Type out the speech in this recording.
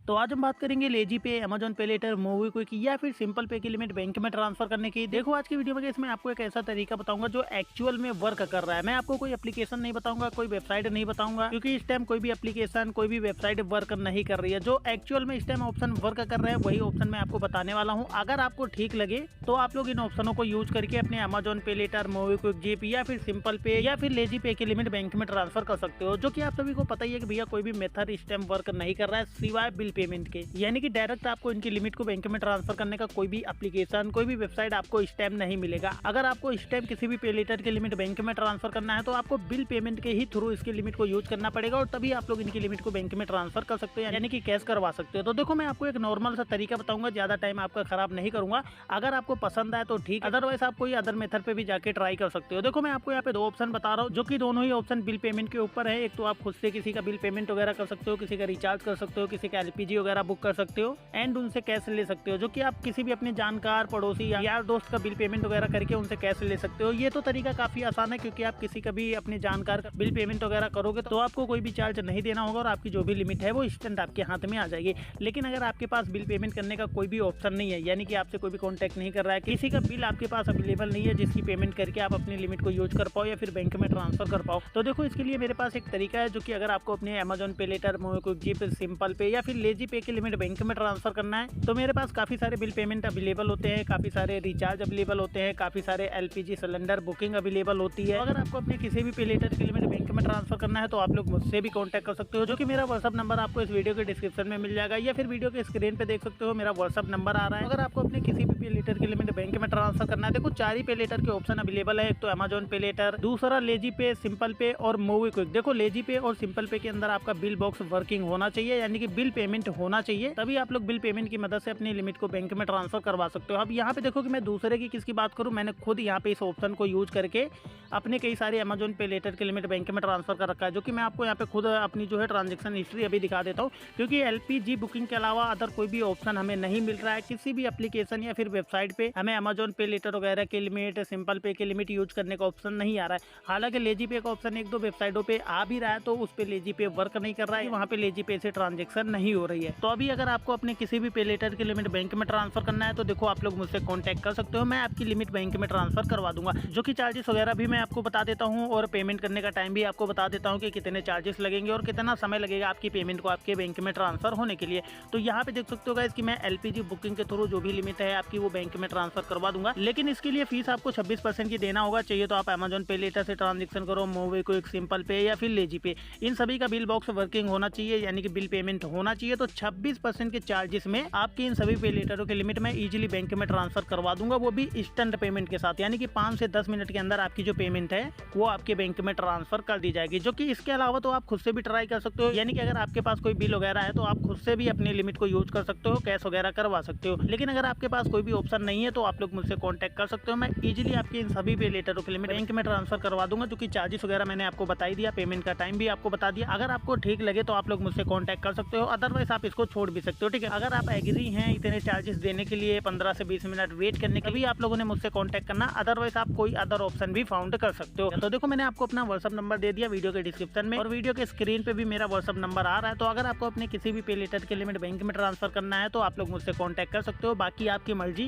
तो आज हम बात करेंगे लेजी पे, अमेजॉन पे लेटर, मोबीक्विक या फिर सिंपल पे की लिमिट बैंक में ट्रांसफर करने की। देखो आज की वीडियो में इसमें आपको एक ऐसा तरीका बताऊंगा जो एक्चुअल में वर्क कर रहा है। मैं आपको कोई एप्लीकेशन नहीं बताऊंगा, कोई वेबसाइट नहीं बताऊंगा, क्योंकि इस टाइम कोई भी एप्लीकेशन, कोई भी वेबसाइट वर्क नहीं कर रही है। जो एक्चुअल में इस टाइम ऑप्शन वर्क कर रहे हैं वही ऑप्शन मैं आपको बताने वाला हूँ। अगर आपको ठीक लगे तो आप लोग इन ऑप्शनों को यूज करके अपने अमेजॉन पे लेटर, मोबीक्विक, जीपे या फिर सिंपल पे या फिर लेजी पे की लिमिट बैंक में ट्रांसफर कर सकते हो। जो कि आप सभी को पता ही है कि भैया कोई भी मेथड इस टाइम वर्क नहीं कर रहा है सिवाय बिल पेमेंट के। यानी कि डायरेक्ट आपको इनकी लिमिट को बैंक में ट्रांसफर करने का कोई भी एप्लीकेशन, कोई भी वेबसाइट आपको इस टाइम नहीं मिलेगा। अगर आपको इस टाइम किसी भी पे लेटर की लिमिट बैंक में ट्रांसफर करना है तो आपको बिल पेमेंट के ही थ्रू इसकी लिमिट को यूज करना पड़ेगा और तभी आप लोग इनकी लिमिट को बैंक में ट्रांसफर कर सकते हो, यानी कि कैश करवा सकते हो। तो देखो मैं आपको एक नॉर्मल सा तरीका बताऊंगा, ज्यादा टाइम आपका खराब नहीं करूंगा। अगर आपको पसंद आए तो ठीक, अदरवाइज आप कोई अदर मेथड पे भी जाके ट्राई कर सकते हो। देखो मैं आपको यहाँ पे दो ऑप्शन बता रहा हूँ, जो कि दोनों ही ऑप्शन बिल पेमेंट के ऊपर है। एक तो आप खुद से किसी का बिल पेमेंट वगैरह कर सकते हो, किसी का रिचार्ज कर सकते हो, किसी का एलपीजी वगैरह बुक कर सकते हो एंड उनसे कैश ले सकते हो। जो कि आप किसी भी अपने जानकार, पड़ोसी या यार दोस्त का बिल पेमेंट वगैरह करके उनसे कैश ले सकते हो। ये तो तरीका काफी आसान है, क्योंकि आप किसी का भी अपने जानकार का बिल पेमेंट वगैरह करोगे तो आपको कोई भी चार्ज नहीं देना होगा और आपकी जो भी लिमिट है वो इंस्टेंट आपके हाथ में आ जाएगी। लेकिन अगर आपके पास बिल पेमेंट करने का कोई भी ऑप्शन नहीं है, यानी कि आपसे कोई भी कॉन्टैक्ट नहीं कर रहा है, किसी का बिल आपके पास अवेलेबल नहीं है जिसकी पेमेंट करके आप अपनी लिमिट को यूज कर पाओ या फिर बैंक में ट्रांसफर कर पाओ, तो देखो इसके लिए मेरे पास एक तरीका है। जो कि अगर आपको अपने अमेजॉन पे लेटर, मोबीक्विक, जीपे, सिंपल पे या फिर लेजी पे की लिमिट बैंक में ट्रांसफर करना है तो मेरे पास काफी सारे बिल पेमेंट अवेलेबल होते हैं, काफी सारे रिचार्ज अवेलेबल होते हैं, काफी सारे एलपीजी सिलेंडर बुकिंग अवेलेबल होती है। अगर आपको अपने किसी भी पे लेटर की लिमिट बैंक में ट्रांसफर करना है तो आप लोग मुझसे भी कांटेक्ट कर सकते हो। जो कि मेरा व्हाट्सअप नंबर आपको इस वीडियो के डिस्क्रिप्शन में मिल जाएगा या फिर वीडियो के स्क्रीन पे देख सकते हो, मेरा व्हाट्सअप नंबर आ रहा है। अगर आपको अपने किसी भी पे लेटर की लिमिट बैंक में ट्रांसफर करना है, देखो 4 ही पे लेटर के ऑप्शन अवेलेबल है। एक तो अमेजॉन पे लेटर, दूसरा लेजी पे, सिंपल पे और मोबीक्विक। देखो लेजी पे और सिंपल पे के अंदर आपका बिल बॉक्स वर्किंग होना चाहिए, यानी कि बिल पेमेंट होना चाहिए, तभी आप लोग बिल पेमेंट की मदद से अपनी लिमिट को बैंक में ट्रांसफर करवा सकते हो। अब यहाँ पे देखो कि मैं दूसरे की किसकी बात करूँ, मैंने खुद यहाँ पे इस ऑप्शन को यूज करके अपने कई सारे अमेजॉन पे लेटर की लिमिट बैंक में ट्रांसफर कर रखा है। जो कि मैं आपको यहाँ पे खुद अपनी जो है ट्रांजेक्शन हिस्ट्री अभी दिखा देता हूँ, क्योंकि एलपीजी बुकिंग के अलावा अदर कोई भी ऑप्शन हमें नहीं मिल रहा है किसी भी एप्लीकेशन या फिर वेबसाइट पे। हमें अमेजॉन पे लेटर वगैरह की लिमिट, सिंपल पे की लिमिट यूज करने का ऑप्शन नहीं आ रहा है। हालांकि लेजी पे का ऑप्शन एक दो वेबसाइटों पे आ भी रहा है, तो उस पे लेजी पे वर्क नहीं कर रहा है, वहाँ पे लेजी पे से ट्रांजेक्शन नहीं हो रही है। तो अभी अगर आपको अपने किसी भी पे लेटर की लिमिट बैंक में ट्रांसफर करना है तो देखो आप लोग मुझसे कॉन्टैक्ट कर सकते हो, मैं आपकी लिमिट बैंक में ट्रांसफर करवा दूंगा। जो कि चार्जेस वगैरह भी मैं आपको बता देता हूँ और पेमेंट करने का टाइम भी आपको बता देता हूँ कि कितने चार्जेस लगेंगे और कितना समय लगेगा आपकी पेमेंट को आपके बैंक में ट्रांसफर होने के लिए। तो यहाँ पे देख सकते हो गाइस कि मैं एलपीजी बुकिंग के थ्रू जो भी लिमिट है आपकी वो बैंक में ट्रांसफर करवा दूंगा, लेकिन इसके लिए फीस आपको 26% की देना होगा। चाहिए तो आप अमेजॉन पे लेटर से ट्रांजेक्शन करो, मोबीक्विक, सिंपल पे या फिर लेजी पे, इन सभी का बिल बॉक्स वर्किंग होना चाहिए, यानी कि बिल पेमेंट होना चाहिए। तो 26% के चार्जेस में आपकी इन सभी पे लेटरों की लिमिट में इजीली बैंक में ट्रांसफर करवा दूंगा, वो भी इंस्टेंट पेमेंट के साथ, यानी कि 5 से 10 मिनट के अंदर आपकी जो पेमेंट है वो आपके बैंक में ट्रांसफर कर दी जाएगी। जो कि इसके अलावा तो आप खुद से भी ट्राई कर सकते हो, यानी कि अगर आपके पास कोई बिल वगैरह है तो आप खुद से भी अपनी लिमिट को यूज कर सकते हो, कैश वगैरह करवा सकते हो। लेकिन अगर आपके पास कोई भी ऑप्शन नहीं है तो आप लोग मुझसे कॉन्टैक्ट कर सकते हो, मैं इजीली आपके इन सभी पे लेटरों की लिमिट बैंक में ट्रांसफर करवा दूंगा। जो कि चार्जेस वगैरह मैंने आपको बता ही दिया, पेमेंट का टाइम भी आपको बता दिया। अगर आपको ठीक लगे तो आप लोग मुझसे कॉन्टैक्ट कर सकते हो, अदरवाइज आप इसको छोड़ भी सकते हो, ठीक है। अगर आप एग्री हैं इतने चार्जेस देने के लिए, 15 से 20 मिनट वेट करने के लिए, आप लोगों ने मुझसे कॉन्टैक्ट करना, अदरवाइज आप कोई अदर ऑप्शन भी फाउंड कर सकते हो। तो देखो मैंने आपको अपना व्हाट्सअप नंबर दे दिया वीडियो के डिस्क्रिप्शन में और वीडियो के स्क्रीन पे भी मेरा व्हाट्सअप नंबर आ रहा है। तो अगर आपको अपने किसी भी पे लेटर के लिमिट बैंक में ट्रांसफर करना है तो आप लोग मुझसे कॉन्टैक्ट कर सकते हो, बाकी आपकी मर्जी।